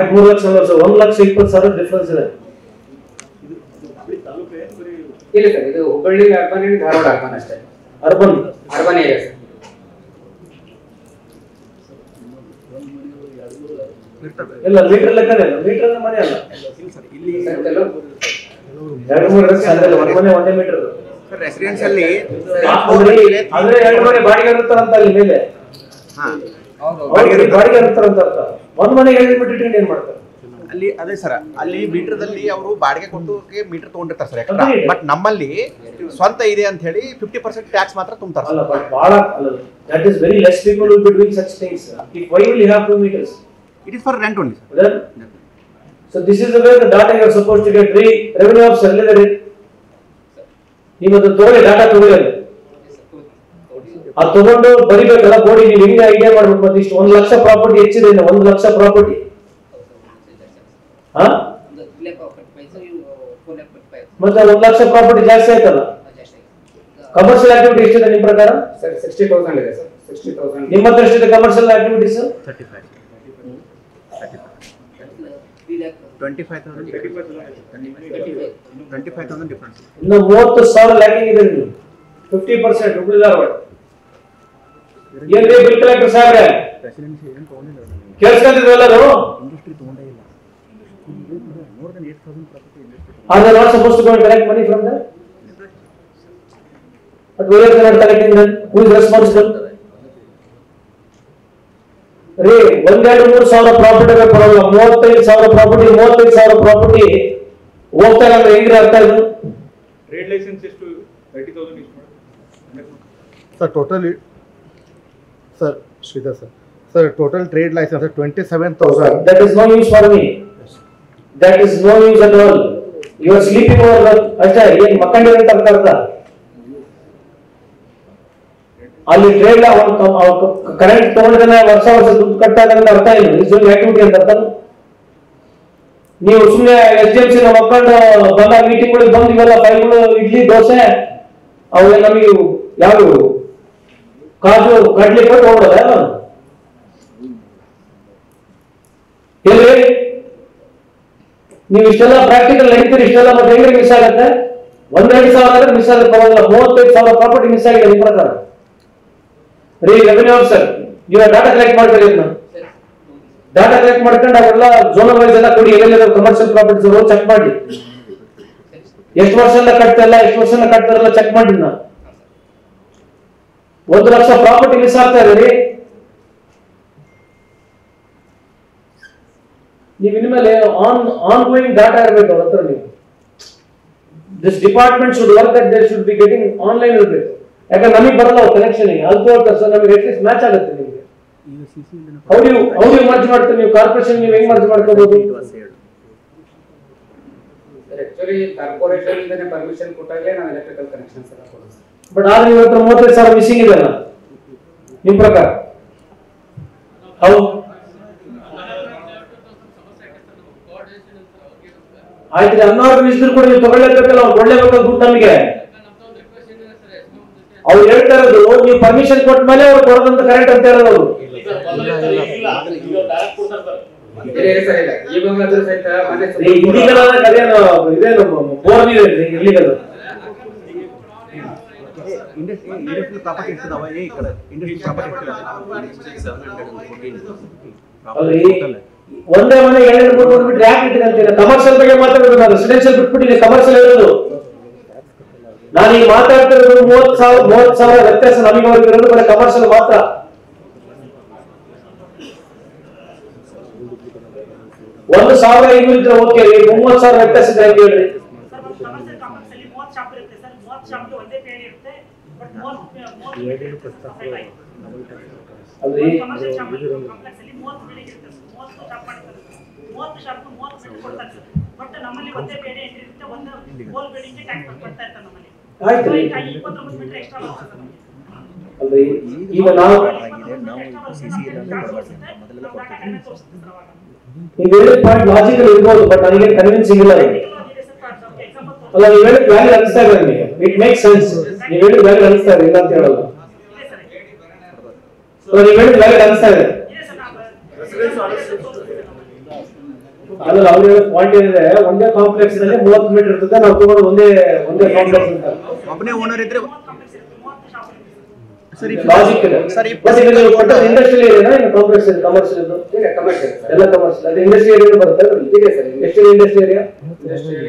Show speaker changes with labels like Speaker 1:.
Speaker 1: 3 lakh 1 lakh 20,000 difference ಇದೆ.
Speaker 2: ಇಲ್ಲ sir, ಇದು Hubballi urban and Dharwad urban ಅಷ್ಟೇ.
Speaker 1: Urban
Speaker 2: area sir.
Speaker 1: ಇಲ್ಲ ಮೀಟರ್ ಲೆಕ್ಕನೇ ಇಲ್ಲ, ಮೀಟರ್ ಅಂದ್ರೆ ಮನೆ ಅಲ್ಲ.
Speaker 2: ಇಲ್ಲಿ
Speaker 1: 2-3 ಲಕ್ಷ ಅಂದ್ರೆ ಒಂದು ಮನೆ 1 ಮೀಟರ್
Speaker 3: ಸರ್ ರೆಸಿಡೆನ್ಷಿಯಲ್
Speaker 1: ಅಂದ್ರೆ 2 ಮನೆ ಬಾಡಿಗೆ ಇರ್ತಾರಂತ ಅಲ್ಲಿ ಮೇಲೆ.
Speaker 3: ಹಾ
Speaker 1: ಬಾಡಿಗೆ ಇರ್ತಾರಂತ ಅರ್ಥ. ಒಂದು ಮನೆಗೆ 2 ಮೀಟರ್ ಇಟ್ಕೊಂಡು ಏನ್ ಮಾಡ್ತಾರೆ
Speaker 3: ಅಲ್ಲಿ? ಅದೇ ಸರ್, ಅಲ್ಲಿ ಮೀಟರ್ದಲ್ಲಿ ಅವರು ಬಾಡಿಗೆ ಕೊಟ್ಟು ಮೀಟರ್ ತಗೊಂಡಿರ್ತಾರೆ ಸರ್ ಎಕ್ಸ್ಟ್ರಾ. ಬಟ್ ನಮ್ಮಲ್ಲಿ ಸ್ವಂತ ಇದೆ ಅಂತ ಹೇಳಿ 50% ಟ್ಯಾಕ್ಸ್ ಮಾತ್ರ ತುಂಬ್ತಾರೆ.
Speaker 1: ಅಲ್ಲ ಬಟ್ ಬಹಳ that is very less people will be doing such things. Why will you have 2 meters?
Speaker 3: It is for rent only, sir.
Speaker 1: Then, so this is the way the data you are supposed to get. Revenue officer ಅಲ್ಲಿ ನೀವು ಅದು ತಗೊಳ್ಳಿ, data ತಗೊಳ್ಳಿ. ಅದು ತಗೊಂಡು ಬರಿಬೇಕಲ್ಲ ಬೋರ್ಡಿ. ನೀವು ಹಿಂಗೆ idea ಮಾಡ್ಬೇಕು. ಮತ್ತೆ ಇಷ್ಟು 1 ಲಕ್ಷ ಪ್ರಾಪರ್ಟಿ ಹೆಚ್ಚಿದೆ, 1 ಲಕ್ಷ ಪ್ರಾಪರ್ಟಿ. ಹಾ ಮತ್ತೆ 1 ಲಕ್ಷ ಪ್ರಾಪರ್ಟಿ ಜಾಸ್ತಿ ಆಯ್ತಲ್ಲ. ಕಮರ್ಷಿಯಲ್ ಆಕ್ಟಿವಿಟಿ ಎಷ್ಟಿದೆ ನಿಮ್ಮ ಪ್ರಕಾರ?
Speaker 2: ಸರ್ 60,000 ಇದೆ ಸರ್. 60,000.
Speaker 1: ನಿಮ್ಮ ಹತ್ರ ಎಷ್ಟಿದೆ ಕಮರ್ಷಿಯಲ್ ಆಕ್ಟಿವಿಟೀಸ್?
Speaker 3: 25,000 ಡಿಫರೆನ್ಸ್.
Speaker 1: ಇನ್ನು 30,000 ಲ್ಯಾಕಿಂಗ್ ಇದೆ. ನೀವು 50% ಹುಬ್ಳಿ ಧಾರವಾಡ. ಏನ್ರಿ ಬಿಲ್ ಕಲೆಕ್ಟರ್ ಸಾಹೇಬ್ರೆ, ಕೇಳಿಸ್ಕೊಂಡಿದ್ವಲ್ಲರು? Are they not supposed to go and collect money from them? But where are they not collecting them? Who is responsible? Re 1-2-3,000 property ಬರೋಲ್ಲ. 35,000 ಪ್ರಾಪರ್ಟಿ, 35,000 ಪ್ರಾಪರ್ಟಿ ಹೋಗ್ತಾ ಇಲ್ಲ ಅಂದ್ರೆ ಹೆಂಗ್ರಿ ಅರ್ಥ ಇದು?
Speaker 4: ಟ್ರೇಡ್ ಲೈಸೆನ್ಸ್ ಎಷ್ಟು? 30,000 ಇಷ್ಟು ಮಾಡಿ
Speaker 5: sir. Total sir Sridhar sir total trade licence 27,000.
Speaker 1: That is no use for me. That is no use at all. You are sleeping over ಅಷ್ಟೇ. ಏನು ಮಕ್ಕಂಡಿರ ಅಂತ ಅರ್ಥ. ಅಲ್ಲಿ ಟ್ರೇಡ್ ಕರೆಂಟ್ ತಗೊಂಡಿದ್ದಾನೆ, ವರ್ಷ ದುಡ್ಡು ಕಟ್ಟಾದಂತ ಅರ್ಥ ಇಲ್ಲ. ಇಸ್ ಆಕ್ಟಿವಿಟಿ ಅಂತ ಅರ್ಥ. ನೀವು ಸುಮ್ಮನೆ SDMC ನ ಮಕ್ಕಂಡು ಬಂದ ಮೀಟಿಂಗ್ಗಳಿಗೆ ಬಂದು ಇವೆಲ್ಲ ಫೈಲ್ಗಳು, ಇಡ್ಲಿ ದೋಸೆ ಅವೆಲ್ಲ ನಮಗೆ ಯಾವ ಕಾಜು ಕಡ್ಲಿ ಕೊಟ್ಟು ಹೋಗ್ಬಿಡೋದ ಎಲ್ರಿ? ನೀವು ಇಷ್ಟೆಲ್ಲ ಪ್ರಾಕ್ಟಿಕಲ್ ನಡೀತೀರಿ, ಇಷ್ಟೆಲ್ಲ ಮತ್ತೆ ಹೆಂಗ್ರಿ ಮಿಸ್ ಆಗುತ್ತೆ? 1-2,000 ಮಿಸ್ ಆಗುತ್ತೆ, ಪರವಾಗಿಲ್ಲ. 35,000 ಪ್ರಾಪರ್ಟಿ ಮಿಸ್ ಆಗಿದೆ ನಿಮ್ಮ ಪ್ರಕಾರ. ರೆವಿನ್ಯೂ ಆಫೀಸರ್ ನೀವು ಡಾಟಾ ಕಲೆಕ್ಟ್ ಮಾಡ್ತೀರಿ. ಡಾಟಾ ಕಲೆಕ್ಟ್ ಮಾಡ್ಕೊಂಡು ಅವೆಲ್ಲ ಝೋನಲ್ ವೈಸ್ ಎಲ್ಲ ಕೊಡಿ. ಎಲ್ಲೆಲ್ಲ ಕಮರ್ಷಿಯಲ್ ಪ್ರಾಪರ್ಟೀಸ್ ರೋಡ್ ಚೆಕ್ ಮಾಡಿ. ಎಷ್ಟು ವರ್ಷ ಕಟ್ತಾರಲ್ಲ, ಎಷ್ಟು ವರ್ಷ ಕಟ್ತಾರಲ್ಲ ಚೆಕ್ ಮಾಡಿ. ನಾವು 1 ಲಕ್ಷ ಪ್ರಾಪರ್ಟಿ ಮಿಸ್ ಆಗ್ತಾ ಇದೆ. ನೀವು ಇನ್ಮೇಲೆ ಆನ್ ಗೋಯಿಂಗ್ ಡಾಟಾ ಇರಬೇಕು ಅವ್ರ ಹತ್ರ. ನೀವು this department should work that they should be getting online ಇರಬೇಕು. ಯಾಕಂದ್ರೆ ನಮಗೆ ಬರಲ್ಲ ಕನೆಕ್ಷನ್. ಅದು ತೋರ್ತಾರೆ ಸರ್, ನಮಗೆ ಅಟ್ಲೀಸ್ಟ್ ಮ್ಯಾಚ್ ಆಗುತ್ತೆ. ನಿಮಗೆ ಹೌ ಯು ಮರ್ಜ್ ಮಾಡ್ತೀವಿ ನೀವು? ಕಾರ್ಪೊರೇಷನ್ ನೀವು ಹೆಂಗ್ ಮರ್ಜ್ ಮಾಡ್ಕೋಬಹುದು?
Speaker 2: ಆಕ್ಚುಲಿ ಕಾರ್ಪೊರೇಷನ್ ಇಂದನೇ ಪರ್ಮಿಷನ್ ಕೊಟ್ಟಾಗಲೇ ನಾವು ಎಲೆಕ್ಟ್ರಿಕಲ್ ಕನೆಕ್ಷನ್ಸ್ ಎಲ್ಲ ಕೊಡೋದು.
Speaker 1: ಬಟ್ ಆದ್ರೆ ನಿಮ್ಮ ಹತ್ರ 35,000 ಮಿಸ್ಸಿಂಗ್ ಇದೆಲ್ಲ ನಿಮ್ಮ ಪ್ರಕಾರ. ಹೌದು ಆಯ್ತು. ಅನ್ಆರ್ಗನೈಸ್ಡ್ ಕೂಡ ನೀವು ತಗೊಳ್ಳೇಬೇಕಲ್ಲ, ಅವ್ರು ಕೊಡ್ಲೇಬೇಕಲ್ಲ ದುಡ್ಡು ನಮಗೆ. ಅವ್ರು ಹೇಳ್ತಾ ಇರೋದು ನೀವು ಪರ್ಮಿಷನ್ ಕೊಟ್ಟ ಮೇಲೆ ಅವ್ರು ಕೊಡೋದಂತ ಕರೆಕ್ಟ್ ಅಂತ ಹೇಳೋದು. ಅವರು ಇಲ್ಲಿಗಲ್ ಅದೇನು ಇದೇನು ಬೋರ್ ಇಲ್ಲಿಗಲ್
Speaker 3: ಇಂಡಸ್ಟ್ರಿಯಲ್ ಪ್ರಾಪರ್ಟಿ ಇರ್ತದವ. ಈ ಕಡೆ ಇಂಡಸ್ಟ್ರಿಯಲ್ ಪ್ರಾಪರ್ಟಿ
Speaker 1: ಒಂದೇ ಮನೆ 2-3 ಬಿಟ್ರೆ ಯಾಕೆ ಇಟ್ಕೊಂತೀರ? ಕಮರ್ಷಿಯಲ್ ಬಗ್ಗೆ ಮಾತಾಡೋದು. ನಾನು ರೆಸಿಡೆನ್ಷಿಯಲ್ ಬಿಟ್ಬಿಟ್ಟಿದ್ದೀನಿ, ಕಮರ್ಷಿಯಲ್ ಹೇಳೋದು. ನಾನು ಈಗ ಮಾತಾಡ್ತಿರೋದು 30,000 ವ್ಯತ್ಯಾಸ ನಮಗೆ ಇರೋದು ಬರೀ ಕಮರ್ಷಿಯಲ್ ಮಾತ್ರ. $1,500 ಇದ್ರೆ ಓಕೆ, 30,000 ವ್ಯತ್ಯಾಸ ಇದೆ ಅಂತ ಹೇಳ್ರಿ. ಅಲ್ರಿ ಅಲ್ರಿ ಈಗ ನಾವು ನೀವು ಹೇಳಿದ ಪಾಯಿಂಟ್ ಲಾಜಿಕಲ್ ಇರ್ಬೋದು, ಬಟ್ ನನಗೆ ಕನ್ವಿನ್ಸಿಂಗ್ ಇಲ್ಲ. ಅಲ್ಲ ನೀವು ಹೇಳಿದ ವ್ಯಾಲ್ಯೂ ಅನಿಸ್ತಾ ಇದೆ ನನಗೆ. It make sense. ನೀವು ಹೇಳಿದ ವ್ಯಾಲ್ಯೂ ಅನಿಸ್ತಾ ಇದೆ, ಇಲ್ಲ ಅಂತ ಹೇಳಲ್ಲ. ನೀವು ಹೇಳಿದ ವ್ಯಾಲ್ಯೂ ಅನಿಸ್ತಾ ಇದೆ. ಅದ್ರಲ್ಲಿ ಅವ್ರು ಹೇಳೋ ಪಾಯಿಂಟ್ ಏನಿದೆ, ಒಂದೇ ಕಾಂಪ್ಲೆಕ್ಸ್ ನಲ್ಲಿ 30 ಮೀಟರ್ ಇರ್ತದೆ, ನಾವು ತಗೊಂಡು ಒಂದೇ ಕಾಂಪ್ಲೆಕ್ಸ್ ಅಂತ
Speaker 3: ಒಬ್ಬನೇ ಓನರ್ ಇದ್ರೆ
Speaker 1: ಲಾಜಿಕ್ ಇದೆ. ಇಂಡಸ್ಟ್ರಿಯಲ್ ಏರಿಯಾ ಕಾಂಪ್ಲೆಕ್ಸ್ ಇದೆ, ಕಮರ್ಷಿಯಲ್
Speaker 2: ಕಮರ್ಷಿಯಲ್
Speaker 1: ಎಲ್ಲ ಕಮರ್ಷಿಯಲ್. ಅದು ಇಂಡಸ್ಟ್ರಿಯಲ್ ಏರಿಯಾ ಬರುತ್ತೆ.
Speaker 2: ಇದೆ ಸರ್.
Speaker 1: ಎಷ್ಟು ಇಂಡಸ್ಟ್ರಿಯಲ್ ಏರಿಯಾ?
Speaker 2: ಇಂಡಸ್ಟ್ರಿಯಲ್